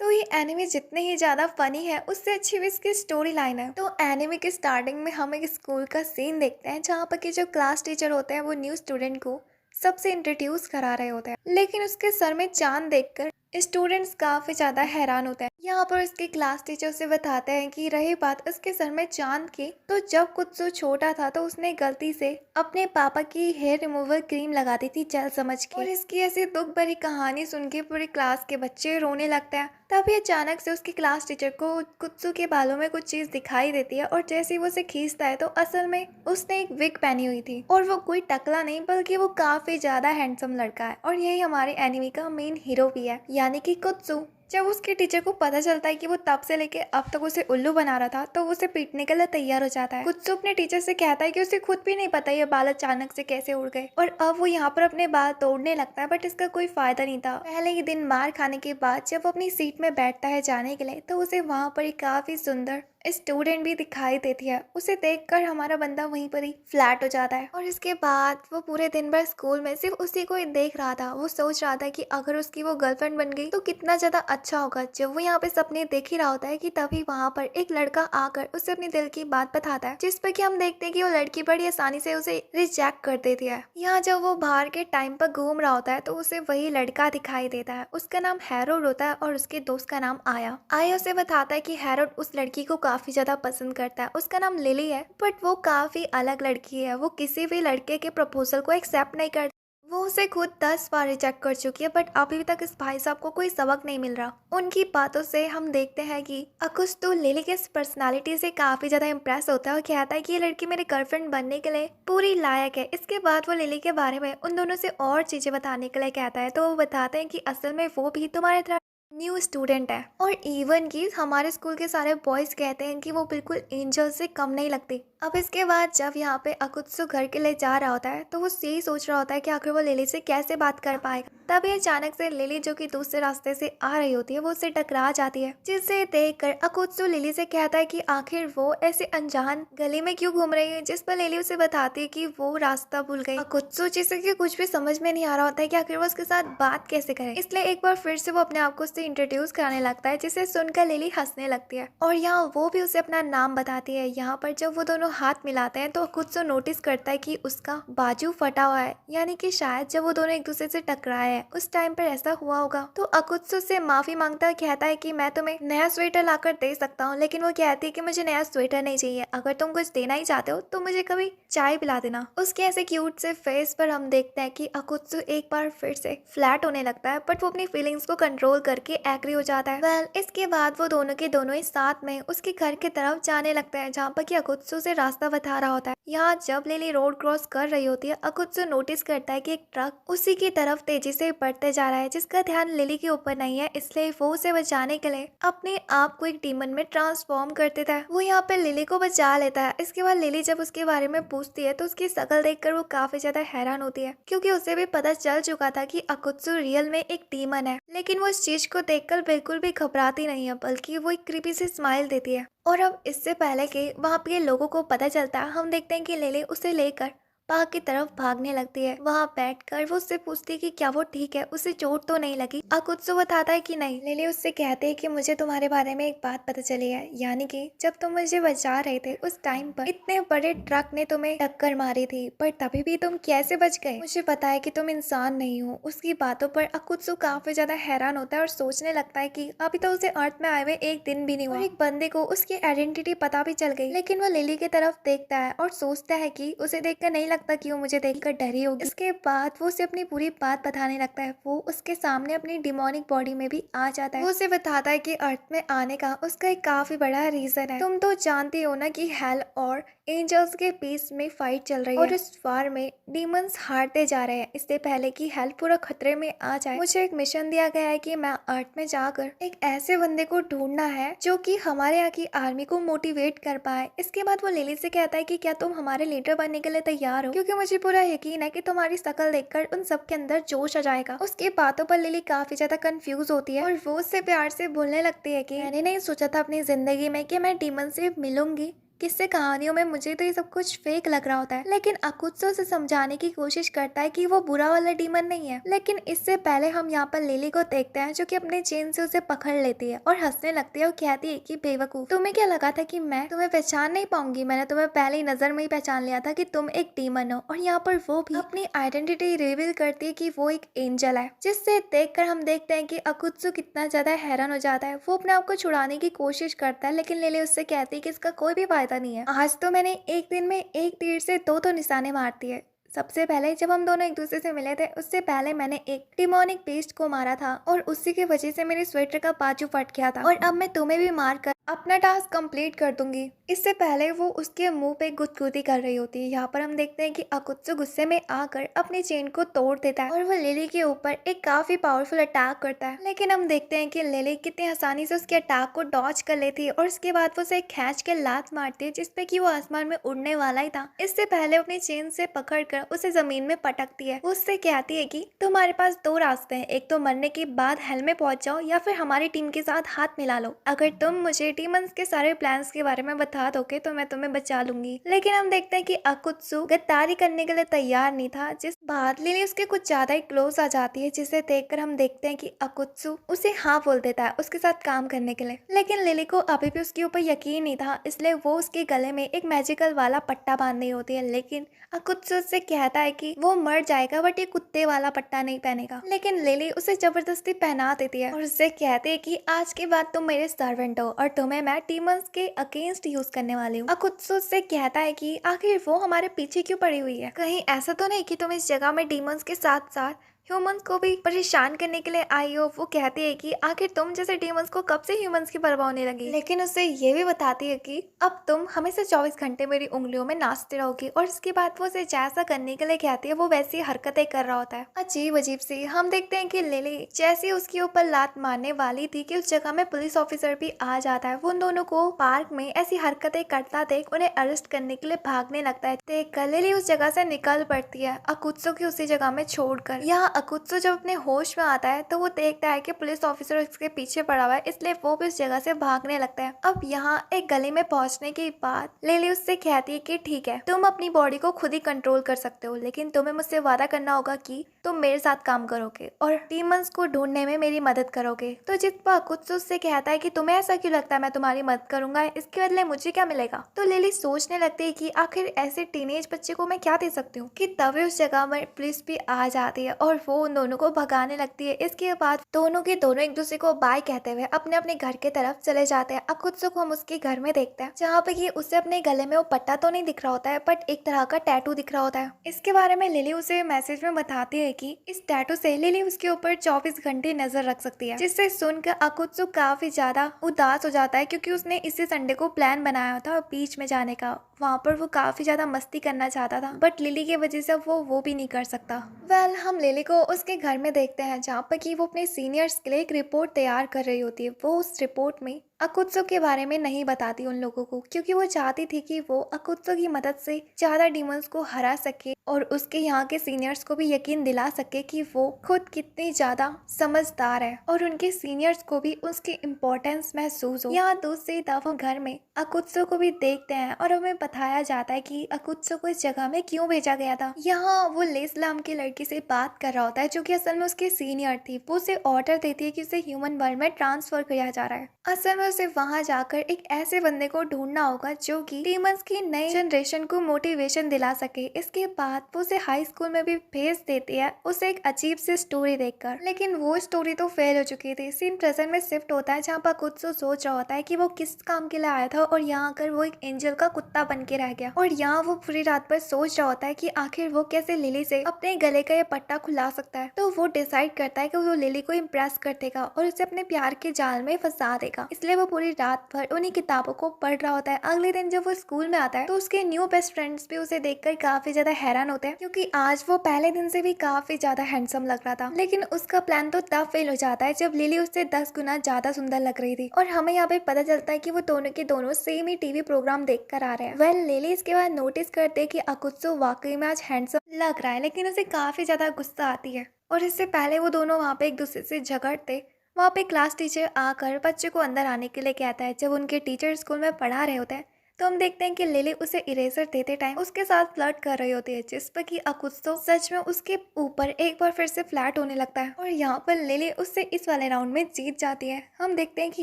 तो ये एनिमे जितने ही ज़्यादा फ़नी है उससे अच्छी भी इसकी स्टोरी लाइन है। तो एनिमे के स्टार्टिंग में हम एक स्कूल का सीन देखते हैं जहाँ पर कि जो क्लास टीचर होते हैं वो न्यू स्टूडेंट को सबसे इंट्रोड्यूस करा रहे होते हैं, लेकिन उसके सर में चांद देखकर स्टूडेंट्स काफ़ी ज़्यादा हैरान होते हैं। यहाँ पर उसके क्लास टीचर से बताते हैं कि रही बात उसके सर में चांद की, तो जब कुछ छोटा था तो उसने गलती से अपने पापा की हेयर रिमूवल क्रीम लगा दी थी जल समझ के। और इसकी ऐसी दुख भरी कहानी सुन के पूरी क्लास के बच्चे रोने लगते हैं। तभी अचानक से उसकी क्लास टीचर को कुत्सू के बालों में कुछ चीज दिखाई देती है और जैसे ही वो उसे खींचता है तो असल में उसने एक विग पहनी हुई थी और वो कोई टकला नहीं बल्कि वो काफी ज्यादा हैंडसम लड़का है और यही हमारे एनिमे का मेन हीरो भी है, यानी कि कुत्सू। जब उसके टीचर को पता चलता है कि वो तब से लेके अब तक उसे उल्लू बना रहा था तो वो उसे पीटने के लिए तैयार हो जाता है। कुत्सू अपने टीचर से कहता है कि उसे खुद भी नहीं पता ये बाल अचानक से कैसे उड़ गए और अब वो यहाँ पर अपने बाल तोड़ने लगता है, बट इसका कोई फायदा नहीं था। पहले ही दिन मार खाने के बाद जब वो अपनी सीट में बैठता है जाने के लिए तो उसे वहाँ पर एक काफी सुंदर स्टूडेंट भी दिखाई देती है। उसे देखकर हमारा बंदा वहीं पर ही फ्लैट हो जाता है और इसके बाद वो पूरे दिन भर स्कूल में सिर्फ उसी को ही देख रहा था। वो सोच रहा था कि अगर उसकी वो गर्लफ्रेंड बन गई तो कितना ज्यादा अच्छा होगा। जब वो यहाँ पे सपने देख ही रहा होता है कि तभी वहाँ पर एक लड़का आकर उसे अपनी दिल की बात बताता है, जिस पर कि हम देखते हैं कि वो लड़की बड़ी आसानी से उसे रिजेक्ट कर देती है। यहाँ जब वो बाहर के टाइम पर घूम रहा होता है तो उसे वही लड़का दिखाई देता है। उसका नाम हैरोल्ड होता है और उसके दोस्त का नाम आया। आया उसे बताता है कि हैरोल्ड उस लड़की को काफी ज्यादा पसंद करता है। उसका नाम लिली है, बट वो काफी अलग लड़की है। वो किसी भी लड़के के प्रपोजल को एक्सेप्ट नहीं करती। वो उसे खुद 10 बार रिजेक्ट कर चुकी है, बट अभी तक इस भाई साहब को कोई सबक नहीं मिल रहा। उनकी बातों से हम देखते हैं कि अकुश तो लिली के पर्सनालिटी से काफी ज्यादा इम्प्रेस होता है और कहता है कि ये लड़की मेरे गर्लफ्रेंड बनने के लिए पूरी लायक है। इसके बाद वो लिली के बारे में उन दोनों से और चीजें बताने के लिए कहता है, तो वो बताते हैं कि असल में वो भी तुम्हारे तरह न्यू स्टूडेंट है और इवन कि हमारे स्कूल के सारे बॉयज कहते हैं कि वो बिल्कुल एंजल से कम नहीं लगती। अब इसके बाद जब यहाँ पे अकुत्सु घर के लिए जा रहा होता है तो वो यही सोच रहा होता है कि आखिर वो लिली से कैसे बात कर पाएगा। तभी अचानक से लिली जो कि दूसरे रास्ते से आ रही होती है वो उससे टकरा जाती है, जिसे देखकर अकुत्सु लिली से कहता है कि आखिर वो ऐसे अनजान गली में क्यों घूम रही है, जिस पर लिली उसे बताती है कि वो रास्ता भूल गई। अकुत्सु जिसे कि कुछ भी समझ में नहीं आ रहा होता है कि आखिर वो उसके साथ बात कैसे करे, इसलिए एक बार फिर से वो अपने आप को उससे इंट्रोड्यूस कराने लगता है, जिसे सुनकर लिली हंसने लगती है और यहाँ वो भी उसे अपना नाम बताती है। यहाँ पर जब वो दोनों हाथ मिलाते हैं तो अकुत्सु नोटिस करता है कि उसका बाजू फटा हुआ है, यानी कि शायद जब वो दोनों एक दूसरे से टकराए हैं उस टाइम पर ऐसा हुआ होगा। तो अकुत्सु से माफी मांगता है, कहता है कि मैं तुम्हें नया स्वेटर लाकर दे सकता हूँ, लेकिन वो कहती है कि मुझे नया स्वेटर नहीं चाहिए। अगर तुम कुछ देना ही चाहते हो तो मुझे कभी चाय पिला देना। उसके ऐसे क्यूट से फेस पर हम देखते हैं कि अकुत्सु एक बार फिर से फ्लैट होने लगता है, बट वो अपनी फीलिंग्स को कंट्रोल करके एग्री हो जाता है। वेल इसके बाद वो दोनों के दोनों ही साथ में उसके घर की तरफ जाने लगते हैं, जहाँ पर कि अकुत्सु से रास्ता बता रहा होता है। यहाँ जब लिली रोड क्रॉस कर रही होती है अकुत्सु नोटिस करता है कि एक ट्रक उसी की तरफ तेजी से बढ़ते जा रहा है, जिसका ध्यान लिली के ऊपर नहीं है, इसलिए वो उसे बचाने के लिए अपने आप को एक डीमन में ट्रांसफॉर्म कर देता है। वो यहाँ पे लिली को बचा लेता है। इसके बाद लिली जब उसके बारे में पूछती है तो उसकी शक्ल देखकर वो काफी ज्यादा हैरान होती है, क्योंकि उसे भी पता चल चुका था कि अकुत्सु रियल में एक डीमन है। लेकिन वो इस चीज को देखकर बिल्कुल भी घबराती नहीं है, बल्कि वो एक क्रीपी से स्माइल देती है। और अब इससे पहले कि वहाँ पे लोगों को पता चलता है, हम देखते हैं कि लिली उसे लेकर पार्क की तरफ भागने लगती है। वहाँ बैठकर वो उससे पूछती है कि क्या वो ठीक है, उसे चोट तो नहीं लगी। अकुत्सु बताता है कि नहीं। लिली उससे कहती है कि मुझे तुम्हारे बारे में एक बात पता चली है, यानी कि जब तुम मुझे बचा रहे थे उस टाइम पर इतने बड़े ट्रक ने तुम्हें टक्कर मारी थी, पर तभी भी तुम कैसे बच गए। मुझे पता है कि तुम इंसान नहीं हो। उसकी बातों पर अकुत्सु काफी ज्यादा हैरान होता है और सोचने लगता है कि अभी तो उसे अर्थ में आए हुए एक दिन भी नहीं हुआ, एक बंदे को उसकी आइडेंटिटी पता भी चल गई। लेकिन वो लिली की तरफ देखता है और सोचता है कि उसे देखकर नहीं लगता कि वो मुझे देखकर डरी होगी। इसके बाद वो उसे अपनी पूरी बात बताने लगता है। वो उसके सामने अपनी डिमोनिक बॉडी में भी आ जाता है। वो उसे बताता है कि अर्थ में आने का उसका एक काफी बड़ा रीजन है। तुम तो जानती हो ना कि हेल और एंजल्स के बीच में फाइट चल रही है और इस वार में डीमंस हारते जा रहे हैं। इससे पहले कि हेल पूरा खतरे में आ जाए, मुझे एक मिशन दिया गया है कि मैं अर्थ में जाकर एक ऐसे बंदे को ढूंढना है जो कि हमारे यहाँ की आर्मी को मोटिवेट कर पाए। इसके बाद वो लिली से कहता है कि क्या तुम हमारे लीडर बनने के लिए तैयार हो, क्योंकि मुझे पूरा यकीन है कि तुम्हारी शक्ल देखकर उन सबके अंदर जोश आ जाएगा। उसकी बातों पर लिली काफी ज्यादा कंफ्यूज होती है और वो उससे प्यार से बोलने लगती है कि मैंने नहीं सोचा था अपनी जिंदगी में कि मैं डीमन से मिलूंगी, किस्से कहानियों में मुझे तो ये सब कुछ फेक लग रहा होता है, लेकिन अकुत्सो उसे समझाने की कोशिश करता है कि वो बुरा वाला डीमन नहीं है। लेकिन इससे पहले हम यहाँ पर लिली को देखते हैं जो कि अपने चेन से उसे पकड़ लेती है और हंसने लगती है और कहती है कि बेवकूफ, तुम्हें क्या लगा था कि मैं तुम्हें पहचान नहीं पाऊंगी? मैंने तुम्हें पहले ही नजर में ही पहचान लिया था कि तुम एक डीमन हो। और यहाँ पर वो भी अपनी आइडेंटिटी रिवील करती है कि वो एक एंजल है, जिससे देखकर हम देखते हैं कि अकुत्सु कितना ज्यादा हैरान हो जाता है। वो अपने आप को छुड़ाने की कोशिश करता है, लेकिन लिली उससे कहती है कि इसका कोई भी फायदा नहीं है। आज तो मैंने एक दिन में एक तीर से दो तो निशाने मार दिए। सबसे पहले जब हम दोनों एक दूसरे से मिले थे, उससे पहले मैंने एक डिमोनिक बेस्ट को मारा था और उसी की वजह से मेरे स्वेटर का बाजू फट गया था, और अब मैं तुम्हें भी मार कर अपना टास्क कंप्लीट कर दूंगी। इससे पहले वो उसके मुंह पे गुदगुदी कर रही होती है। यहाँ पर हम देखते हैं कि अकुत्सु गुस्से में आकर अपनी चेन को तोड़ देता है और वो लिली के ऊपर एक काफी पावरफुल अटैक करता है। लेकिन हम देखते हैं कि लिली कितनी आसानी से उसके अटैक को डॉज कर लेती है और उसके बाद वो उसे खींच के लात मारती है, जिसपे कि वो आसमान में उड़ने वाला ही था। इससे पहले अपनी चेन से पकड़कर उसे जमीन में पटकती है। वो उससे कहती है कि तुम्हारे पास दो रास्ते हैं, एक तो मरने के बाद हेल में पहुंच जाओ या फिर हमारी टीम के साथ हाथ मिला लो। अगर तुम मुझे डीमंस के सारे प्लान्स के बारे में बता दोगे तो मैं तुम्हें बचा लूंगी। लेकिन हम देखते हैं कि अकुत्सु गद्दारी करने के लिए तैयार नहीं था, जिस बाद लिली उसके कुछ ज्यादा ही क्लोज आ जाती है, जिसे देखकर हम देखते हैं कि अकुत्सु उसे हाँ बोल देता है उसके साथ काम करने के लिए। लेकिन लिली को अभी भी उसके ऊपर यकीन नहीं था, इसलिए वो उसके गले में एक मैजिकल वाला पट्टा बांध रही होती है। लेकिन अकुत्सु उससे कहता है कि वो मर जाएगा बट ये कुत्ते वाला पट्टा नहीं पहनेगा। लेकिन लिली उसे जबरदस्ती पहना देती है और उससे कहती है कि आज के बाद तुम मेरे सर्वेंट हो और तुम्हें मैं डीमंस के अगेंस्ट यूज करने वाली हूँ। अकुत्सु उससे कहता है कि आखिर वो हमारे पीछे क्यों पड़ी हुई है? कहीं ऐसा तो नहीं कि तुम इस जगह में डीमंस के साथ साथ ह्यूमंस को भी परेशान करने के लिए आई हो? वो कहती है कि आखिर तुम जैसे डीमंस को कब से ह्यूमंस की परवाह होने लगी? लेकिन उससे ये भी बताती है कि अब तुम हमेशा 24 घंटे मेरी उंगलियों में नाचते रहोगी। और इसके बाद वो उसे जैसा करने के लिए कहती है वो वैसी हरकतें कर रहा होता है। अजीब अजीब सी हम देखते हैं कि लिली जैसे उसके ऊपर लात मारने वाली थी कि उस जगह में पुलिस ऑफिसर भी आ जाता है। वो उन दोनों को पार्क में ऐसी हरकतें करता देख उन्हें अरेस्ट करने के लिए भागने लगता है। देखकर लिली उस जगह से निकल पड़ती है अकुत्सु की उसी जगह में छोड़कर। यहाँ अकुत्सु जब अपने होश में आता है तो वो देखता है कि पुलिस ऑफिसर उसके पीछे पड़ा हुआ है, इसलिए वो भी उस जगह से भागने लगता है। अब यहाँ एक गली में पहुंचने के बाद लिली उससे कहती है कि ठीक है, तुम अपनी बॉडी को खुद ही कंट्रोल कर सकते हो, लेकिन तुम्हें मुझसे वादा करना होगा कि तुम मेरे साथ काम करोगे और डीमंस को ढूंढने में मेरी मदद करोगे। तो जिस पर अकुत्सु उससे कहता है कि तुम्हें ऐसा क्यों लगता है मैं तुम्हारी मदद करूंगा, इसके बदले मुझे क्या मिलेगा? तो लिली सोचने लगती है कि आखिर ऐसे टीनेज बच्चे को मैं क्या दे सकती हूँ, कि तभी उस जगह में पुलिस भी आ जाती है और वो उन दोनों को भगाने लगती है। इसके बाद दोनों के दोनों एक दूसरे को बाय कहते हुए अपने अपने घर के तरफ चले जाते हैं। अकुत्सु को हम उसके घर में देखते हैं जहाँ पे कि उसे अपने गले में वो पट्टा तो नहीं दिख रहा होता है बट एक तरह का टैटू दिख रहा होता है। इसके बारे में लिली उसे मैसेज में बताती है कि इस टैटू से लिली उसके ऊपर 24 घंटे नजर रख सकती है, जिससे सुनकर अकुत्सु काफी ज्यादा उदास हो जाता है क्योंकि उसने इसी संडे को प्लान बनाया था बीच में जाने का। वहाँ पर वो काफी ज्यादा मस्ती करना चाहता था बट लिली की वजह से वो भी नहीं कर सकता। वेल हम लिली को उसके घर में देखते हैं जहाँ पर कि वो अपने सीनियर्स के लिए एक रिपोर्ट तैयार कर रही होती है। वो उस रिपोर्ट में अकुत्सु के बारे में नहीं बताती उन लोगों को, क्योंकि वो चाहती थी कि वो अकुत्सु की मदद से ज्यादा डीमंस को हरा सके और उसके यहाँ के सीनियर्स को भी यकीन दिला सके कि वो खुद कितनी ज्यादा समझदार है और उनके सीनियर्स को भी उसकी इम्पोर्टेंस महसूस हो। यहाँ दूसरी तरफ हम घर में अकुत्सु को भी देखते हैं और हमें बताया जाता है कि अकुत्सु को इस जगह में क्यों भेजा गया था। यहाँ वो लेस्लाम की लड़की से बात कर रहा होता है जो कि असल में उसकी सीनियर थी। वो उसे ऑर्डर देती है कि उसे ह्यूमन वर्ल्ड में ट्रांसफर किया जा रहा है। असल में उसे वहां जाकर एक ऐसे बंदे को ढूंढना होगा जो कि डीमंस की नई जनरेशन को मोटिवेशन दिला सके। इसके बाद वो उसे हाई स्कूल में भी भेज देती है उसे एक अजीब सी स्टोरी देखकर, लेकिन वो स्टोरी तो फेल हो चुकी थी। सीन प्रेजेंट में शिफ्ट होता है जहाँ पर अकुत्सु सोच रहा होता है कि वो किस काम के लिए आया था और यहाँ आकर वो एक एंजल का कुत्ता बन के रह गया। और यहाँ वो पूरी रात पर सोच रहा होता है कि आखिर वो कैसे लिली से अपने गले का ये पट्टा खुला सकता है। तो वो डिसाइड करता है कि वो लिली को इम्प्रेस कर देगा और उसे अपने प्यार के जाल में फंसा देगा। इसलिए वो पूरी रात भर उन्हीं किताबों को पढ़ रहा होता है। अगले दिन जब वो स्कूल में आता है तो उसके न्यू बेस्ट फ्रेंड्स भी उसे देखकर काफी ज्यादा हैरान होते हैं, क्योंकि आज वो पहले दिन से भी काफी ज्यादा हैंडसम लग रहा था। लेकिन उसका प्लान तो तब फेल हो जाता है जब लिली उससे 10 गुना ज्यादा सुंदर लग रही थी। और हमें यहाँ पे पता चलता है कि वो दोनों के दोनों सेम ही टीवी प्रोग्राम देख कर आ रहे हैं। वेल लिली इसके बाद नोटिस करते है कि अकुत्सु वाकई में आज हैंडसम लग रहा है, लेकिन उसे काफी ज्यादा गुस्सा आती है। और इससे पहले वो दोनों वहाँ पे एक दूसरे से झगड़ते, वहाँ पे क्लास टीचर आकर बच्चे को अंदर आने के लिए कहता है। जब उनके टीचर स्कूल में पढ़ा रहे होते हैं तो हम देखते हैं कि लिली उसे इरेजर देते टाइम उसके साथ फ्लर्ट कर रही होती है, जिस पर कि अकुत्सो सच में उसके ऊपर एक बार फिर से फ्लैट होने लगता है और यहाँ पर लिली उससे इस वाले राउंड में जीत जाती है। हम देखते हैं कि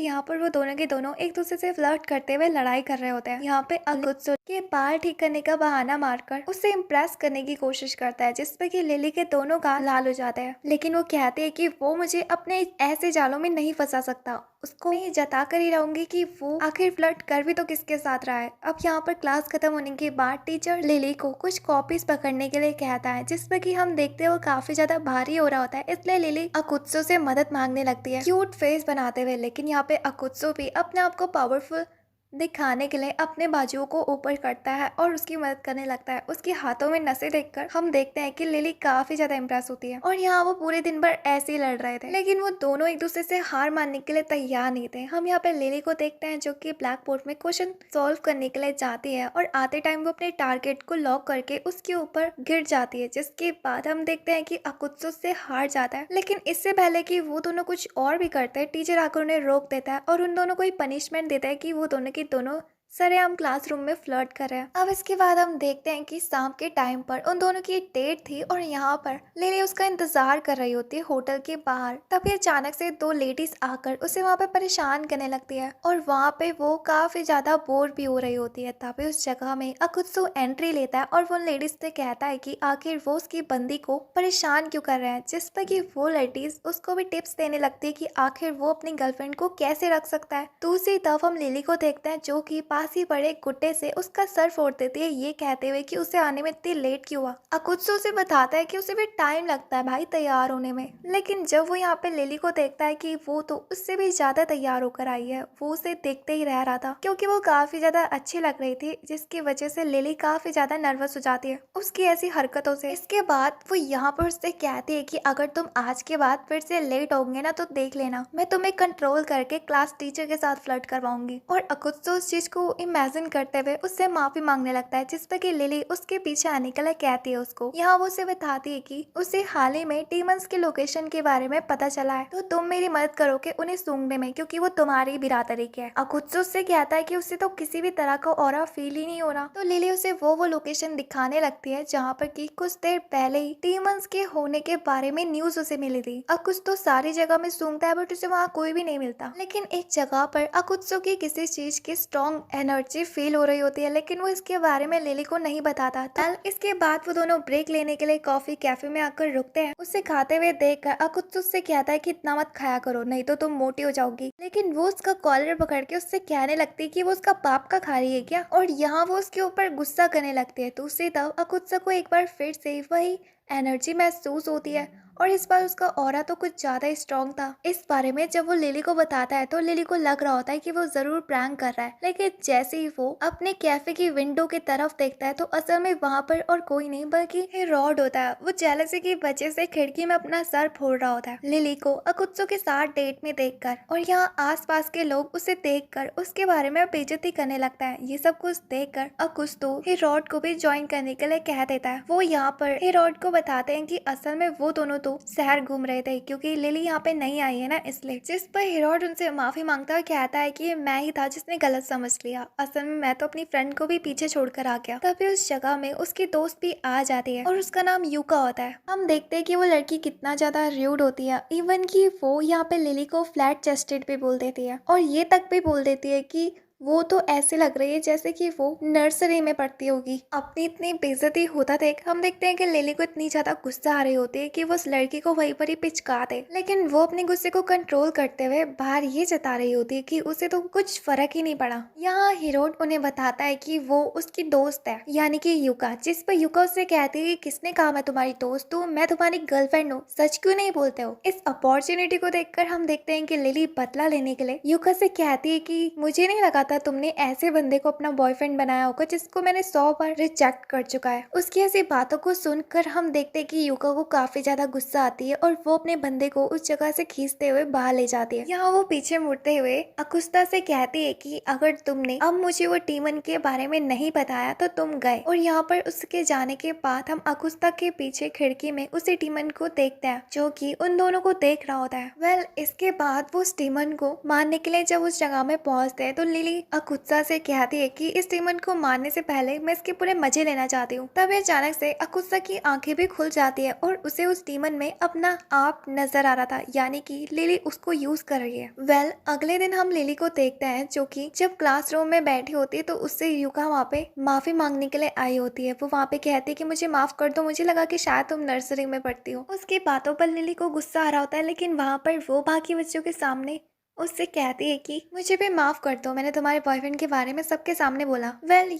यहाँ पर वो दोनों के दोनों एक दूसरे से फ्लर्ट करते हुए लड़ाई कर रहे होते हैं। यहाँ पे अकुत्सो के बाल ठीक करने का बहाना मारकर उसे इम्प्रेस करने की कोशिश करता है, जिस पर कि लिली के दोनों गाल लाल हो जाते हैं, लेकिन वो कहते हैं कि वो मुझे अपने ऐसे जालों में नहीं फंसा सकता। उसको मैं जता कर ही रहूंगी कि वो आखिर फ्लर्ट कर भी तो किसके साथ रहा है। अब यहाँ पर क्लास खत्म होने के बाद टीचर लिली को कुछ कॉपीज पकड़ने के लिए कहता है, जिस पर कि हम देखते हैं वो काफी ज्यादा भारी हो रहा होता है, इसलिए लिली अकुत्सो से मदद मांगने लगती है क्यूट फेस बनाते हुए। लेकिन यहाँ पे अकुत्सो भी अपने आप को पावरफुल दिखाने के लिए अपने बाजुओं को ऊपर करता है और उसकी मदद करने लगता है। उसके हाथों में नसें देखकर हम देखते हैं कि लिली काफी ज्यादा इम्प्रेस होती है और यहाँ वो पूरे दिन भर ऐसे ही लड़ रहे थे, लेकिन वो दोनों एक दूसरे से हार मानने के लिए तैयार नहीं थे। हम यहाँ पे लिली को देखते हैं जो कि ब्लैक बोर्ड में क्वेश्चन सॉल्व करने के लिए जाती है और आते टाइम वो अपने टारगेट को लॉक करके उसके ऊपर गिर जाती है, जिसके बाद हम देखते हैं कि अकुत्सो से हार जाता है। लेकिन इससे पहले कि वो दोनों कुछ और भी करते हैं, टीचर आकर उन्हें रोक देता है और उन दोनों को पनिशमेंट देता है कि वो दोनों सरेआम क्लासरूम में फ्लर्ट कर रहे हैं। अब इसके बाद हम देखते हैं कि शाम के टाइम पर उन दोनों की डेट थी और यहाँ पर लिली उसका इंतजार कर रही होती है होटल के बाहर। तभी अचानक से दो लेडीज आकर उसे वहाँ पे परेशान करने लगती है और वहाँ पे वो काफी ज्यादा बोर भी हो रही होती है। तभी उस जगह में अकुत्सु एंट्री लेता है और वो लेडीज से कहता है कि आखिर वो उसकी बंदी को परेशान क्यों कर रहे हैं, जिस पर कि वो लेडीज उसको भी टिप्स देने लगती है कि आखिर वो अपनी गर्लफ्रेंड को कैसे रख सकता है। दूसरी तरफ हम लिली को देखते हैं जो कि पास ही पड़े गुड्डे से उसका सर फोड़ देती है, ये कहते हुए कि उसे आने में इतनी लेट क्यों हुआ। अकुत्सु उसे बताता है कि उसे भी टाइम लगता है भाई तैयार होने में, लेकिन जब वो यहाँ पे लिली को देखता है कि वो तो उससे भी ज्यादा तैयार होकर आई है, वो उसे देखते ही रह रहा था क्योंकि वो काफी ज्यादा अच्छी लग रही थी, जिसकी वजह से लिली काफी ज्यादा नर्वस हो जाती है उसकी ऐसी हरकतों से। इसके बाद वो यहाँ पर उससे कहती है कि अगर तुम आज के बाद फिर से लेट होंगे ना तो देख लेना, मैं तुम्हें कंट्रोल करके क्लास टीचर के साथ फ्लर्ट करवाऊंगी। और अकुत्सु उस चीज को इमेजिन करते हुए उससे माफी मांगने लगता है, जिस पर कि लिली उसके पीछे आने के लिए कहती है उसको। यहाँ वो उसे बताती है कि उसे हाल ही में टीमन्स के लोकेशन के बारे में पता चला है, तो तुम मेरी मदद करोगे उन्हें सूंघने में क्योंकि वो तुम्हारी बिरादरी के है। अकुत्सु उससे कहता है कि उसे तो किसी भी तरह का ऑरा फील ही नहीं हो रहा, तो लिली उसे वो लोकेशन दिखाने लगती है जहाँ पर कि कुछ देर पहले ही टीमन्स के होने के बारे में न्यूज उसे मिली थी। अकुत्सु तो सारी जगह में सूंघता है बट उसे वहाँ कोई भी नहीं मिलता, लेकिन एक जगह पर अकुत्सु की किसी चीज की स्ट्रॉन्ग एनर्जी फील हो रही होती है, लेकिन वो इसके बारे में लिली को नहीं बताता। कल इसके बाद वो दोनों ब्रेक लेने के लिए कॉफी कैफे में आकर रुकते हैं। उसे खाते हुए देखकर अकुत्सु से कहता है कि इतना मत खाया करो नहीं तो तुम मोटी हो जाओगी, लेकिन वो उसका कॉलर पकड़ के उससे कहने लगती है कि वो उसका पाप का खा रही है क्या, और यहाँ वो उसके ऊपर गुस्सा करने लगती है। दूसरी तरफ अकुत्सु को एक बार फिर से वही एनर्जी महसूस होती है और इस बार उसका ऑरा तो कुछ ज्यादा ही स्ट्रॉन्ग था। इस बारे में जब वो लिली को बताता है तो लिली को लग रहा होता है कि वो जरूर प्रैंक कर रहा है, लेकिन जैसे ही वो अपने कैफे की विंडो की तरफ देखता है तो असल में वहाँ पर और कोई नहीं बल्कि हेरोड होता है। वो जेलसी की वजह से खिड़की में अपना सर फोड़ रहा होता है लिली को अकुत्सु के साथ डेट में देखकर, और यहाँ आसपास के लोग उसे देखकर उसके बारे में बेइज्जती करने लगता है। ये सब कुछ देखकर अकुत्सु हेरोड को भी ज्वाइन करने के लिए कह देता है। वो यहाँ पर हेरोड को बताते हैं कि असल में वो दोनों तो शहर घूम रहे थे क्योंकि लिली यहाँ पे नहीं आई है ना इसलिए, जिस पर हेरोड उनसे माफी मांगता है, कहता है कि मैं ही था जिसने गलत समझ लिया, असल में मैं तो अपनी फ्रेंड को भी पीछे छोड़कर आ गया। तभी उस जगह में उसकी दोस्त भी आ जाती है और उसका नाम यूका होता है। हम देखते हैं कि वो लड़की कितना ज्यादा र्यूड होती है, इवन कि वो यहाँ पे लिली को फ्लैट चेस्टेड भी बोल देती है और ये तक भी बोल देती है कि वो तो ऐसे लग रही है जैसे कि वो नर्सरी में पढ़ती होगी। अपनी इतनी बेइज्जती होता देख हम देखते हैं कि लिली को इतनी ज्यादा गुस्सा आ रही होती है कि वो उस लड़की को वहीं पर ही पिचका दे, लेकिन वो अपने गुस्से को कंट्रोल करते हुए बाहर ये जता रही होती है कि उसे तो कुछ फर्क ही नहीं पड़ा। यहाँ हेरोड उन्हें बताता है कि वो उसकी दोस्त है यानी कि युका, जिस पर युका उससे कहती है कि किसने कहा मैं तुम्हारी दोस्त हूँ, मैं तुम्हारी गर्लफ्रेंड हूँ, सच क्यों नहीं बोलते हो। इस अपॉर्चुनिटी को देखकर हम देखते हैं कि लिली बदला लेने के लिए युका से कहती है कि मुझे नहीं लगा था तुमने ऐसे बंदे को अपना बॉयफ्रेंड बनाया होगा जिसको मैंने 100 बार रिजेक्ट कर चुका है। उसकी ऐसी बातों को सुनकर हम देखते हैं कि युका को काफी ज्यादा गुस्सा आती है और वो अपने बंदे को उस जगह से खींचते हुए बाहर ले जाती है। यहाँ वो पीछे मुड़ते हुए अकुस्ता से कहती है कि अगर तुमने अब मुझे वो टीमन के बारे में नहीं बताया तो तुम गए, और यहाँ पर उसके जाने के बाद हम अकुस्ता के पीछे खिड़की में उसी टीमन को देखते हैं जो कि उन दोनों को देख रहा होता है। वेल इसके बाद वो उस टीमन को मारने के लिए जब उस जगह में पहुंचते हैं तो लिली अकुत्सा से कहती है कि इस डीमन को मारने से पहले मैं इसके पूरे मजे लेना चाहती हूँ। तभी अचानक से अकुत्सा की आंखें भी खुल जाती है और उसे उस डीमन में अपना आप नजर आ रहा था, यानी कि लिली उसको यूज कर रही है। अगले दिन हम लिली को देखते हैं जो कि जब क्लासरूम में बैठी होती है तो उससे युका वहाँ पे माफी मांगने के लिए आई होती है। वो वहाँ पे कहती है कि मुझे माफ कर दो, मुझे लगा कि शायद तुम नर्सरी में पढ़ती हो। उसकी बातों पर लिली को गुस्सा आ रहा होता है, लेकिन वहाँ पर वो बाकी बच्चों के सामने उससे कहती है कि मुझे भी माफ कर दो, मैंने तुम्हारे बॉयफ्रेंड के बारे में सबके सामने बोला।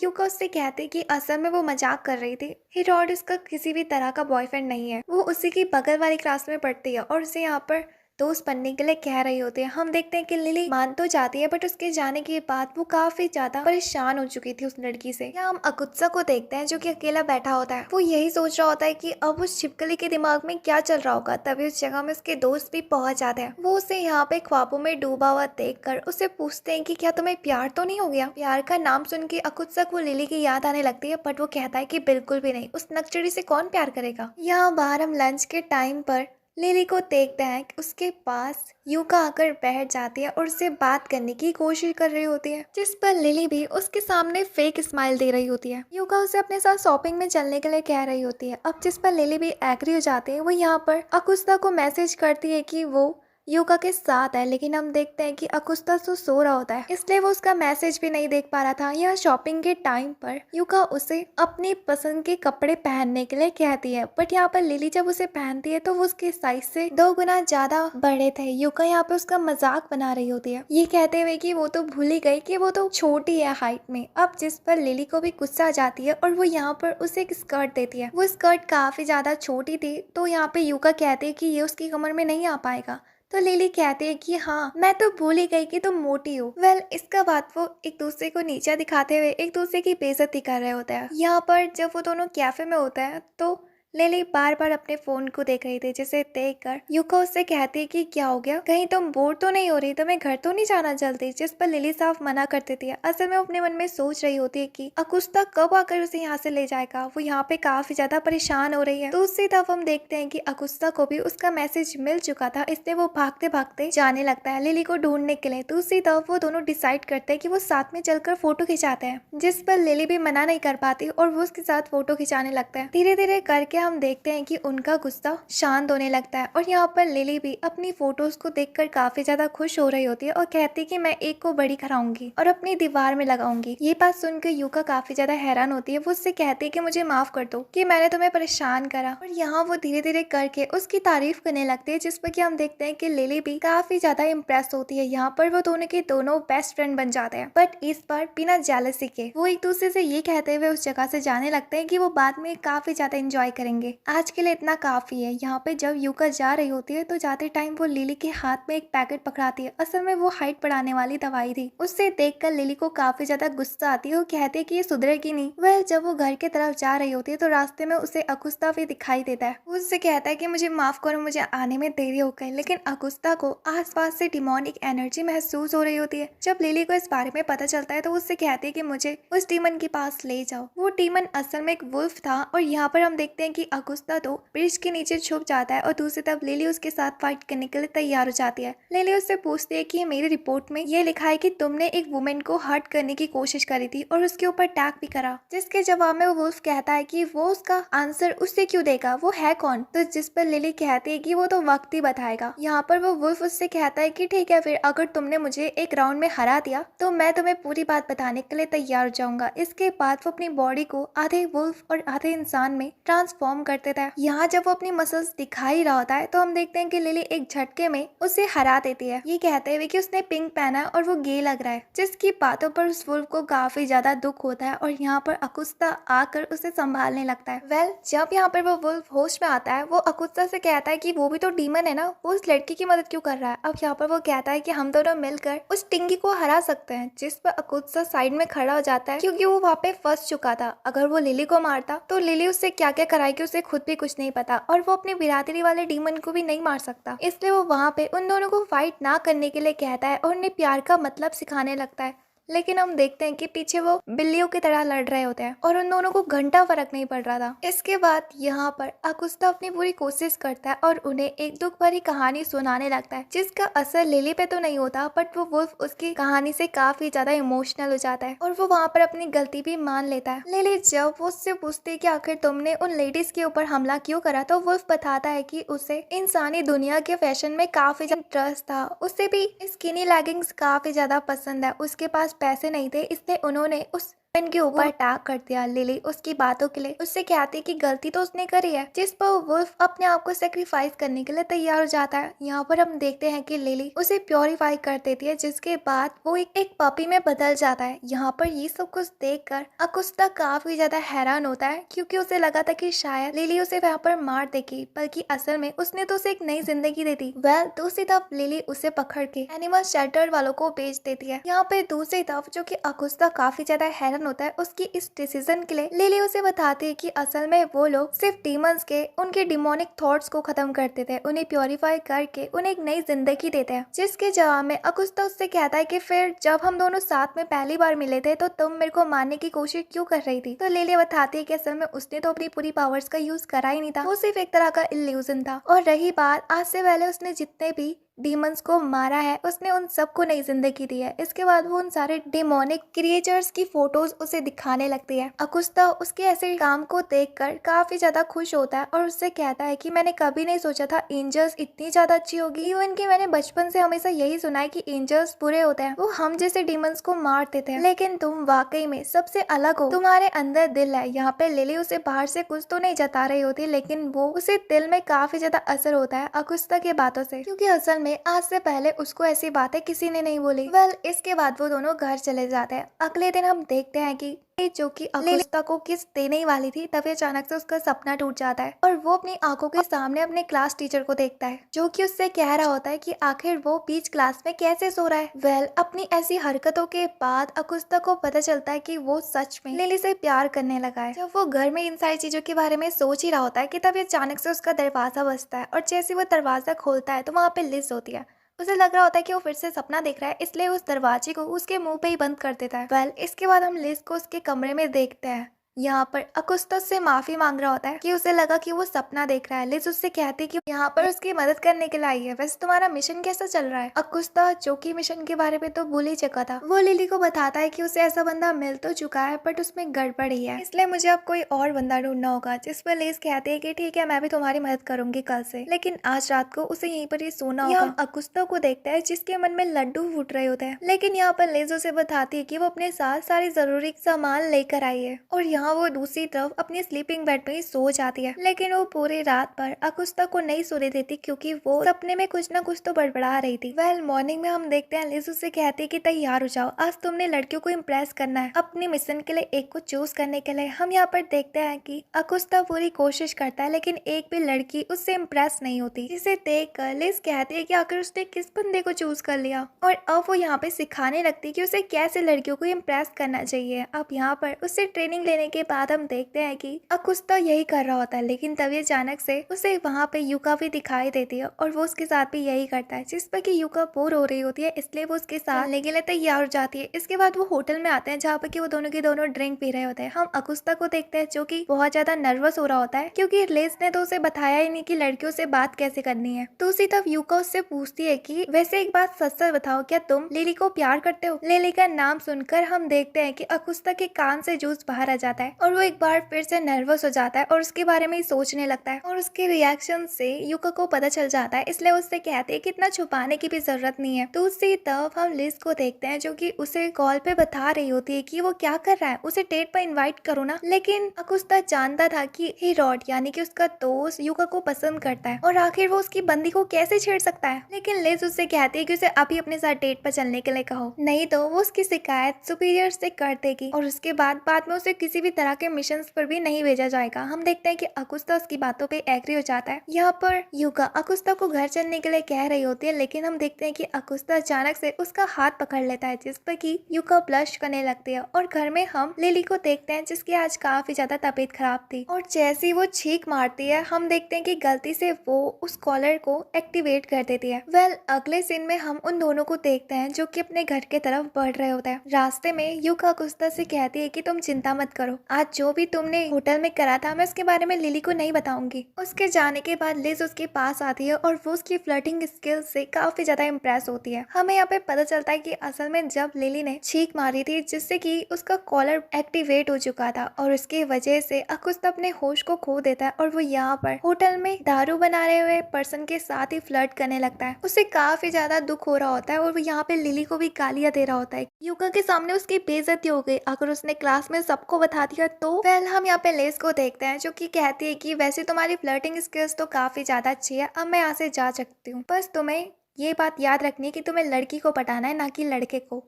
युका उससे कहती कि असल में वो मजाक कर रही थी। हिरोड उसका किसी भी तरह का बॉयफ्रेंड नहीं है, वो उसी की बगल वाली क्लास में पढ़ती है और उसे यहाँ पर दोस्त बनने के लिए कह रही होती है। हम देखते हैं कि लिली मान तो जाती है, बट उसके जाने के बाद वो काफी ज्यादा परेशान हो चुकी थी उस लड़की से। यहाँ हम अकुत्सा को देखते हैं जो कि अकेला बैठा होता है। वो यही सोच रहा होता है कि अब उस छिपकली के दिमाग में क्या चल रहा होगा। तभी उस जगह में उसके दोस्त भी पहुंच जाते हैं। वो उसे यहाँ पे ख्वाबों में डूबा हुआ देखकर उसे पूछते हैं कि क्या तुम्हें प्यार तो नहीं हो गया। प्यार का नाम सुन के अकुत्सा को लिली की याद आने लगती है, बट वो कहता है कि बिल्कुल भी नहीं, उस नकचड़ी से कौन प्यार करेगा। यहाँ बाहर हम लंच के टाइम पर लिली को देखते हैं कि उसके पास युका आकर बैठ जाती है और उससे बात करने की कोशिश कर रही होती है, जिस पर लिली भी उसके सामने फेक स्माइल दे रही होती है। युका उसे अपने साथ शॉपिंग में चलने के लिए कह रही होती है। अब जिस पर लिली भी एग्री हो जाती है। वो यहाँ पर अकुस्ता को मैसेज करती है कि वो युका के साथ है, लेकिन हम देखते हैं कि अकुस्ता तो सो रहा होता है, इसलिए वो उसका मैसेज भी नहीं देख पा रहा था। यहाँ शॉपिंग के टाइम पर युका उसे अपनी पसंद के कपड़े पहनने के लिए कहती है, बट यहाँ पर लिली जब उसे पहनती है तो वो उसके साइज से 2 गुना ज्यादा बड़े थे। युका यहाँ पे उसका मजाक बना रही होती है, ये कहते हुए कि वो तो भूल ही गई कि वो तो छोटी है हाइट में। अब जिस पर लिली को भी गुस्सा आ जाती है और वो यहाँ पर उसे एक स्कर्ट देती है। वो स्कर्ट काफी ज्यादा छोटी थी, तो यहाँ पे युका कहती है कि ये उसकी कमर में नहीं आ पाएगा। तो लिली कहती है कि हाँ, मैं तो भूल ही गई कि तुम मोटी हो। इसका बाद वो एक दूसरे को नीचा दिखाते हुए एक दूसरे की बेइज्जती कर रहे होते हैं। यहाँ पर जब वो दोनों कैफे में होते हैं तो लिली बार बार अपने फोन को देख रही थी, जिसे देखकर युका उससे कहती है कि क्या हो गया, कहीं तुम बोर तो नहीं हो रही, तुम्हें घर तो नहीं जाना जल्दी। जिस पर लिली साफ मना कर देती है। असल में वो अपने मन में सोच रही होती है कि अकुस्ता कब आकर उसे यहाँ से ले जाएगा। वो यहाँ पे काफी ज्यादा परेशान हो रही है। दूसरी तरफ हम देखते हैं कि अकुस्ता को भी उसका मैसेज मिल चुका था, इसलिए वो भागते भागते जाने लगता है लिली को ढूंढने के लिए। दूसरी तरफ वो दोनों डिसाइड करते हैं कि वो साथ में चलकर फोटो खिंचाते हैं, जिस पर लिली भी मना नहीं कर पाती और वो उसके साथ फोटो खिंचाने लगता है। धीरे धीरे करके हम देखते हैं कि उनका गुस्सा शांत होने लगता है और यहाँ पर लिली भी अपनी फोटोज को देखकर काफी ज्यादा खुश हो रही होती है और कहती है कि मैं एक को बड़ी कराऊंगी और अपनी दीवार में लगाऊंगी। ये बात सुनकर युका काफी ज्यादा हैरान होती है। वो उससे कहती है कि मुझे माफ कर दो कि मैंने तुम्हें परेशान करा, और यहाँ वो धीरे धीरे करके उसकी तारीफ करने लगती है, जिस पर कि हम देखते हैं कि लिली भी काफी ज्यादा इम्प्रेस होती है। यहाँ पर वो दोनों के दोनों बेस्ट फ्रेंड बन जाते हैं, बट इस बार बिना जेलसी के। वो एक दूसरे से ये कहते हुए उस जगह से जाने लगते हैं कि वो बाद में काफी ज्यादा एंजॉय करेंगे। आज के लिए इतना काफी है। यहाँ पे जब युका जा रही होती है तो जाते टाइम वो लिली के हाथ में एक पैकेट पकड़ाती है। असल में वो हाइट बढ़ाने वाली दवाई थी। उससे देखकर लिली को काफी ज्यादा गुस्सा आती है। वो कहती है कि ये सुधरेगी नहीं। जब वो घर के तरफ जा रही होती है तो रास्ते में उसे अकुस्ता भी दिखाई देता है। वो उससे कहता है कि मुझे माफ करो, मुझे आने में देरी हो गई, लेकिन अकुस्ता को आसपास से डिमोनिक एनर्जी महसूस हो रही होती है। जब लिली को इस बारे में पता चलता है तो उससे कहती है कि मुझे उस डीमन के पास ले जाओ। वो डीमन असल में एक वुल्फ था और यहाँ पर हम देखते हैं कि अकुस्ता तो ब्रिज के नीचे छुप जाता है और दूसरी तरफ लिली उसके साथ फाइट करने के लिए तैयार हो जाती है। लिली उससे पूछती है कि मेरी रिपोर्ट में ये लिखा है कि तुमने एक वुमेन को हर्ट करने की कोशिश करी थी और उसके ऊपर अटैक भी करा, जिसके जवाब में वो वुल्फ कहता है कि वो उसका आंसर उससे क्यों देगा, वो है कौन। तो जिस पर लिली कहती है कि वो तो वक्त ही बताएगा। यहाँ पर वो वुल्फ उससे कहता है कि ठीक है, फिर अगर तुमने मुझे एक राउंड में हरा दिया तो मैं तुम्हें पूरी बात बताने के लिए तैयार हो जाऊंगा। इसके बाद वो अपनी बॉडी को आधे वुल्फ और आधे इंसान में ट्रांसफॉर्म कर देता है। यहाँ जब वो अपनी मसल्स दिखा ही रहा होता है तो हम देखते हैं कि लिली एक झटके में उसे हरा देती है, ये कहते हुए कि उसने पिंक पहना है और वो गे लग रहा है, जिसकी बातों पर उस वुल्फ को काफी ज्यादा दुख होता है और यहाँ पर अकुस्ता आकर उसे संभालने लगता है। जब यहाँ पर वो वुल्फ होश में आता है वो अकुस्ता से कहता है कि वो भी तो डीमन है ना, वो उस लड़की की मदद क्यों कर रहा है। अब यहाँ पर वो कहता है कि हम दोनों मिलकर उस टिंगी को हरा सकते हैं, जिस पर अकुस्ता साइड में खड़ा हो जाता है क्योंकि वो वहाँ पे फंस चुका था। अगर वो लिली को मारता तो लिली उससे क्या क्या कराएगी उसे खुद भी कुछ नहीं पता, और वो अपनी बिरादरी वाले डीमन को भी नहीं मार सकता। इसलिए वो वहाँ पे उन दोनों को फाइट ना करने के लिए कहता है और उन्हें प्यार का मतलब सिखाने लगता है। लेकिन हम देखते हैं कि पीछे वो बिल्लियों की तरह लड़ रहे होते हैं और उन दोनों को घंटा फर्क नहीं पड़ रहा था। इसके बाद यहाँ पर अकुस्ता अपनी पूरी कोशिश करता है और उन्हें एक दुख भरी कहानी सुनाने लगता है, जिसका असर लिली पे तो नहीं होता, बट वो वुल्फ उसकी कहानी से काफी ज्यादा इमोशनल हो जाता है और वो वहाँ पर अपनी गलती भी मान लेता है। लिली जब वो उससे पूछती है कि आखिर तुमने उन लेडीज के ऊपर हमला क्यों करा, तो वुल्फ बताता है कि उसे इंसानी दुनिया के फैशन में काफी ज्यादा इंटरेस्ट था। उसे भी स्किनी लेगिंग्स काफी ज्यादा पसंद है। उसके पास पैसे नहीं थे, इसलिए उन्होंने उस के ऊपर अटैक कर दिया। लिली उसकी बातों के लिए उससे कहती है कि गलती तो उसने करी है, जिस पर वुल्फ अपने आप को सेक्रीफाइस करने के लिए तैयार हो जाता है। यहाँ पर हम देखते हैं कि लिली उसे प्योरीफाई कर देती है, जिसके बाद वो एक पपी में बदल जाता है। यहाँ पर ये सब कुछ देखकर अकुस्ता काफी ज्यादा हैरान होता है, क्योंकि उसे लगा था कि शायद लिली उसे वहाँ पर मार देगी, बल्कि असल में उसने तो उसे एक नई जिंदगी दे दी। दूसरी तरफ लिली उसे पकड़ के एनिमल शेल्टर वालों को बेच देती है। यहाँ पे दूसरी तरफ जो कि अकुस्ता काफी ज्यादा हैरान होता है उसकी इस डिसीजन के लिए, लिली उसे बताती है कि असल में वो लोग सिर्फ डीमंस के उनके डिमोनिक थॉट्स को खत्म करते थे, उन्हें प्योरीफाई करके उन्हें एक नई जिंदगी देते हैं। जिसके जवाब में अकुस्ता उससे कहता है कि फिर जब हम दोनों साथ में पहली बार मिले थे तो तुम मेरे को मारने की कोशिश क्यों कर रही थी। तो लिली बताती है कि असल में उसने तो अपनी पूरी पावर्स का यूज करा ही नहीं था, वो सिर्फ एक तरह का इल्यूजन था। और रही बात आज से पहले उसने जितने भी डीमंस को मारा है, उसने उन सबको नई जिंदगी दी है। इसके बाद वो उन सारे डेमोनिक क्रिएचर्स की फोटोज उसे दिखाने लगती है। अकुस्ता उसके ऐसे काम को देखकर काफी ज्यादा खुश होता है और उससे कहता है कि मैंने कभी नहीं सोचा था एंजल्स इतनी ज्यादा अच्छी होगी। इवन कि मैंने बचपन से हमेशा यही सुना है कि एंजल्स बुरे होते हैं, वो हम जैसे डीमंस को मार देते हैं, लेकिन तुम वाकई में सबसे अलग हो, तुम्हारे अंदर दिल है। यहाँ पे लिली उसे बाहर से कुछ तो नहीं जता रही होती, लेकिन वो उसे दिल में काफी ज्यादा असर होता है अकुस्ता के बातों से, क्योंकि असल में आज से पहले उसको ऐसी बातें किसी ने नहीं बोली। इसके बाद वो दोनों घर चले जाते हैं। अगले दिन हम देखते हैं कि जो कि अकुस्ता को किस देने ही वाली थी, तभी अचानक से उसका सपना टूट जाता है और वो अपनी आंखों के सामने अपने क्लास टीचर को देखता है, जो कि उससे कह रहा होता है कि आखिर वो बीच क्लास में कैसे सो रहा है। अपनी ऐसी हरकतों के बाद अकुस्ता को पता चलता है कि वो सच में लिली से प्यार करने लगा है। जब वो घर में इन सारी चीजों के बारे में सोच ही रहा होता है कि तभी अचानक से उसका दरवाजा बजता है और जैसे वो दरवाजा खोलता है तो वहाँ पे लिज होती है। उसे लग रहा होता है कि वो फिर से सपना देख रहा है, इसलिए उस दरवाजे को उसके मुंह पे ही बंद कर देता है। इसके बाद हम लिज को उसके कमरे में देखते हैं। यहाँ पर अकुस्ता से माफी मांग रहा होता है कि उसे लगा कि वो सपना देख रहा है। लिज उससे कहती है कि यहाँ पर उसकी मदद करने के लिए आई है। वैसे तुम्हारा मिशन कैसा चल रहा है। अकुस्ता जो कि मिशन के बारे में तो भूल ही चुका था, वो लिली को बताता है कि उसे ऐसा बंदा मिल तो चुका है, बट उसमें गड़बड़ ही है, इसलिए मुझे अब कोई और बंदा ढूंढना होगा। जिस पर लिज कहती है कि ठीक है, मैं भी तुम्हारी मदद करूंगी कल से, लेकिन आज रात को उसे यहीं पर ही सोना होगा। हम अकुस्ता को देखते हैं जिसके मन में लड्डू फूट रहे होते हैं, लेकिन यहाँ पर लिज उसे बताती है कि वो अपने साथ सारे जरूरी सामान लेकर आई है और यहाँ वो दूसरी तरफ अपनी स्लीपिंग बेड में ही सो जाती है। लेकिन वो पूरी रात पर अकुस्ता को नहीं सोने देती, क्योंकि वो सपने में कुछ ना कुछ तो बड़बड़ा रही थी। मॉर्निंग में हम देखते हैं लिज उससे कहती है कि तैयार हो जाओ, आज तुमने लड़कियों को इम्प्रेस करना है अपने मिशन के लिए, एक को चूज करने के लिए। हम यहाँ पर देखते हैं कि अकुस्ता पूरी कोशिश करता है, लेकिन एक भी लड़की उससे इम्प्रेस नहीं होती, जिसे देख कर लिज कहती है कि आखिर उसने किस बंदे को चूज कर लिया। और अब वो यहाँ पे सिखाने लगती है कि उसे कैसे लड़कियों को इम्प्रेस करना चाहिए। अब यहाँ पर उससे ट्रेनिंग लेने के बाद हम देखते हैं कि अकुस्ता यही कर रहा होता है, लेकिन तभी अचानक से उसे वहाँ पे युका भी दिखाई देती है और वो उसके साथ भी यही करता है, जिस पर कि युका बोर हो रही होती है, इसलिए वो उसके साथ लेने के लिए तैयार हो जाती है। इसके बाद वो होटल में आते हैं जहाँ पे कि वो दोनों के दोनों ड्रिंक पी रहे होते हैं। हम अकुस्ता को देखते हैं जो कि बहुत ज्यादा नर्वस हो रहा होता है, क्योंकि लेस ने तो उसे बताया ही नहीं कि लड़कियों से बात कैसे करनी है। दूसरी तरफ युका उससे पूछती है कि वैसे एक बात सच सच बताओ, क्या तुम लिली को प्यार करते हो। लिली का नाम सुनकर हम देखते हैं कि अकुस्ता के कान से जूस बाहर आ जाता है और वो एक बार फिर से नर्वस हो जाता है और उसके बारे में ही सोचने लगता है और उसके रिएक्शन से युका को पता चल जाता है, इसलिए उससे कहते हैं कि इतना छुपाने की भी जरूरत नहीं है। दूसरी तरफ हम लिज को देखते हैं जो कि उसे कॉल पे बता रही होती है कि वो क्या कर रहा है, उसे डेट पर इनवाइट करो ना। लेकिन अकुस्ता जानता था कि हीरोड यानी कि उसका दोस्त युका को पसंद करता है और आखिर वो उसकी बंदी को कैसे छेड़ सकता है। लेकिन लिज उससे कहती है कि उसे अभी अपने साथ डेट पर चलने के लिए कहो, नहीं तो वो उसकी शिकायत सुपीरियर से कर देगी और उसके बाद में उसे किसी भी भी तरह के मिशन पर भी नहीं भेजा जाएगा। हम देखते हैं कि अकुस्ता उसकी बातों पे एग्री हो जाता है। यहाँ पर युका अकुस्ता को घर चलने के लिए कह रही होती है, लेकिन हम देखते हैं कि अकुस्ता अचानक से उसका हाथ पकड़ लेता है, जिस पर कि युका ब्लश करने लगती है। और घर में हम लिली को देखते हैं, जिसकी आज काफी ज्यादा तबीयत खराब थी, और जैसे ही वो छींक मारती है हम देखते हैं कि गलती से वो उस कॉलर को एक्टिवेट कर देती है। अगले सीन में हम उन दोनों को देखते हैं जो कि अपने घर के तरफ बढ़ रहे होते हैं। रास्ते में युका अकुस्ता से कहती है कि तुम चिंता मत करो, आज जो भी तुमने होटल में करा था मैं उसके बारे में लिली को नहीं बताऊंगी। उसके जाने के बाद लिज उसके पास आती है और वो उसकी फ्लर्टिंग स्किल्स से काफी ज्यादा इम्प्रेस होती है। हमें यहाँ पे पता चलता है कि असल में जब लिली ने छींक मारी थी, जिससे कि उसका कॉलर एक्टिवेट हो चुका था, और उसकी वजह से अकुस्ता अपने होश को खो देता है और वो यहाँ पर होटल में दारू बना रहे हुए पर्सन के साथ ही फ्लर्ट करने लगता है। उसे काफी ज्यादा दुख हो रहा होता है और वो यहाँ पे लिली को भी गालियां दे रहा होता है। युका के सामने उसकी बेइज्जती हो गई, अगर उसने क्लास में सबको बता दिया तो। हम यहाँ पे लेस को देखते हैं जो कि कहती है कि वैसे तुम्हारी फ्लर्टिंग स्किल्स तो काफी ज्यादा अच्छी है, अब मैं यहाँ से जा सकती हूँ, बस तुम्हें ये बात याद रखनी है कि तुम्हें लड़की को पटाना है, ना कि लड़के को।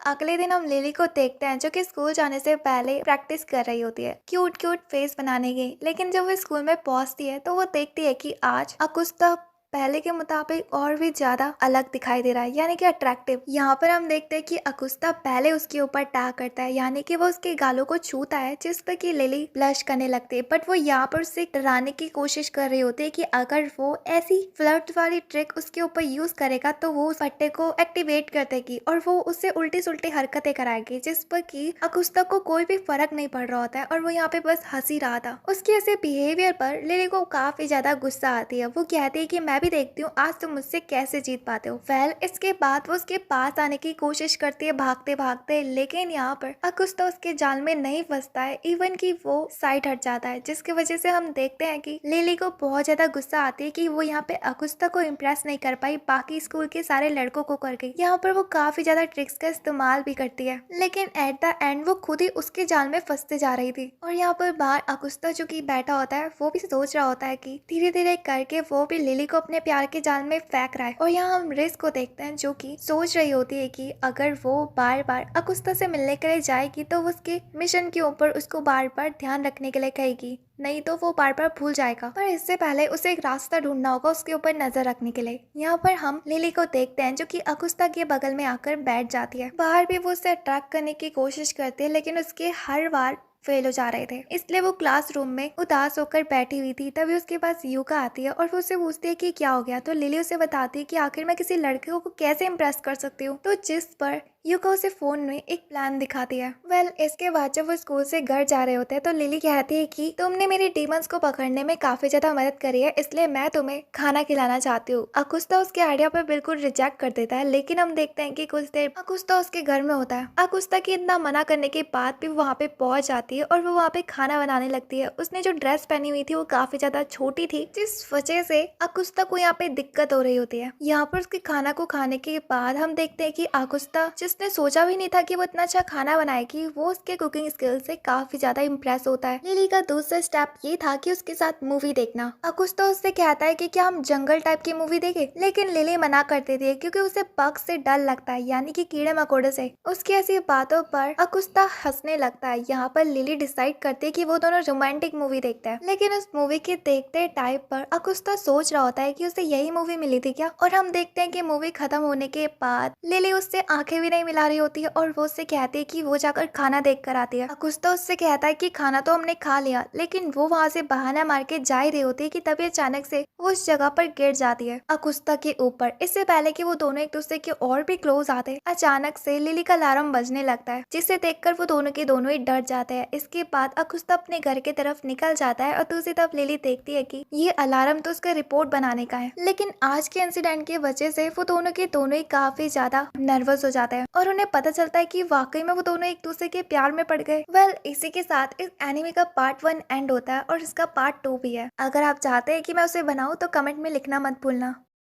अगले दिन हम लिली को देखते हैं जो कि स्कूल जाने से पहले प्रैक्टिस कर रही होती है क्यूट क्यूट फेस बनाने की। लेकिन जब वो स्कूल में पहुंचती है तो वो देखती है कि आज अकुस्ता पहले के मुताबिक और भी ज्यादा अलग दिखाई दे रहा है, यानी कि अट्रैक्टिव। यहाँ पर हम देखते हैं कि अकुस्ता पहले उसके ऊपर टैग करता है, यानी कि वो उसके गालों को छूता है, जिस पर कि लिली ब्लश करने लगती है। बट वो यहाँ पर उसे डराने की कोशिश कर रही होती है कि अगर वो ऐसी फ्लर्ट वाली ट्रिक उसके ऊपर यूज करेगा तो वो उस पट्टे को एक्टिवेट कर देगी और वो उससे उल्टी सुल्टी हरकतें कराएगी, जिस पर कि अकुस्ता को कोई भी फर्क नहीं पड़ रहा होता है और वो यहाँ पे बस हंसी रहा था। उसके ऐसे बिहेवियर पर लिली को काफी ज्यादा गुस्सा आती है। वो कहती है कि मैं भी देखती हूँ आज तुम मुझसे कैसे जीत पाते हो। इसके बाद वो उसके पास आने की कोशिश करती है भागते भागते, लेकिन यहाँ पर अकुस्ता उसके जाल में नहीं फंसता है, इवन कि वो साइड हट जाता है, जिसकी वजह से हम देखते हैं कि लिली को बहुत ज्यादा गुस्सा आती है कि वो यहाँ पे अकुस्ता को इम्प्रेस नहीं कर पाई, बाकी स्कूल के सारे लड़कों को कर गई। यहाँ पर वो काफी ज्यादा ट्रिक्स का इस्तेमाल भी करती है, लेकिन एट द एंड वो खुद ही उसके जाल में फंसते जा रही थी। और यहाँ पर बाहर अकुस्ता जो कि बैठा होता है वो भी सोच रहा होता है कि धीरे धीरे करके वो भी लिली को अपने प्यार के जाल में फेंक रहा है। और यहाँ हम रिस को देखते हैं जो कि सोच रही होती है कि अगर वो बार बार अकुस्ता से मिलने के लिए जाएगी तो वो उसके मिशन के ऊपर उसको बार बार ध्यान रखने के लिए कहेगी, नहीं तो वो बार बार भूल जाएगा। पर इससे पहले उसे एक रास्ता ढूंढना होगा उसके ऊपर नजर रखने के लिए। यहाँ पर हम लिली को देखते हैं जो कि अकुस्ता के बगल में आकर बैठ जाती है। बाहर भी वो उसे अट्रैक्ट करने की कोशिश करती है, लेकिन उसके हर बार फेल हो जा रहे थे, इसलिए वो क्लासरूम में उदास होकर बैठी हुई थी। तभी उसके पास युका आती है और वो उससे पूछती है कि क्या हो गया। तो लिली उसे बताती है कि आखिर मैं किसी लड़के को कैसे इम्प्रेस कर सकती हूँ, तो जिस पर युका उसे फोन में एक प्लान दिखाती है। इसके बाद जब वो स्कूल से घर जा रहे होते हैं तो लिली कहती है कि तुमने मेरे डीमंस को पकड़ने में काफी ज्यादा मदद करी है, इसलिए मैं तुम्हें खाना खिलाना चाहती हूँ। अकुस्ता उसके आइडिया पर बिल्कुल रिजेक्ट कर देता है, लेकिन हम देखते हैं कि कुछ देर अकुस्ता उसके घर में होता है। अकुस्ता की इतना मना करने के बाद भी वहाँ पे पहुंच जाती है और वो वहाँ पे खाना बनाने लगती है। उसने जो ड्रेस पहनी हुई थी वो काफी ज्यादा छोटी थी, जिस वजह से अकुस्ता को यहाँ पे दिक्कत हो रही होती है। यहाँ पर उसके खाना को खाने के बाद हम देखते हैं कि अकुस्ता, जिसने सोचा भी नहीं था कि वो इतना अच्छा खाना बनाएगी, वो उसके कुकिंग स्किल से काफी ज्यादा इम्प्रेस होता है। लिली का दूसरा स्टेप ये था कि उसके साथ मूवी देखना। अकुस्ता उससे कहता है कि क्या हम जंगल टाइप की मूवी देखें, लेकिन लिली मना कर देती है क्योंकि उसे बग से डर लगता है, यानी कि कीड़े मकोड़े से। उसकी ऐसी बातों पर अकुस्ता हंसने लगता है। यहाँ पर लिली डिसाइड करती है कि वो दोनों रोमांटिक मूवी देखते हैं, लेकिन उस मूवी के देखते टाइम पर अकुस्ता सोच रहा होता है कि उसे यही मूवी मिली थी क्या। और हम देखते हैं कि मूवी खत्म होने के बाद लिली उससे आंखें भी नहीं मिला रही होती है और वो उससे कहती है कि वो जाकर खाना देख कर आती है। अकुस्ता उससे कहता है कि खाना तो हमने खा लिया, लेकिन वो वहाँ से बहाना मार के जा ही रही होती है कि तभी अचानक से वो उस जगह पर गिर जाती है अकुस्ता के ऊपर। इससे पहले कि वो दोनों एक दूसरे के और भी क्लोज आते, अचानक से लिली का अलार्म बजने लगता है, जिसे देखकर वो दोनों के दोनों ही डर जाते हैं। इसके बाद अकुस्ता अपने घर के तरफ निकल जाता है और दूसरी तरफ लिली देखती है कि ये अलार्म तो उसका रिपोर्ट बनाने का है। लेकिन आज के इंसिडेंट की वजह से वो दोनों के दोनों ही काफी ज्यादा नर्वस हो जाते हैं और उन्हें पता चलता है कि वाकई में वो दोनों एक दूसरे के प्यार में पड़ गए। इसी के साथ इस एनिमे का पार्ट 1 एंड होता है और इसका पार्ट 2 भी है। अगर आप चाहते हैं कि मैं उसे बनाऊं तो कमेंट में लिखना मत भूलना।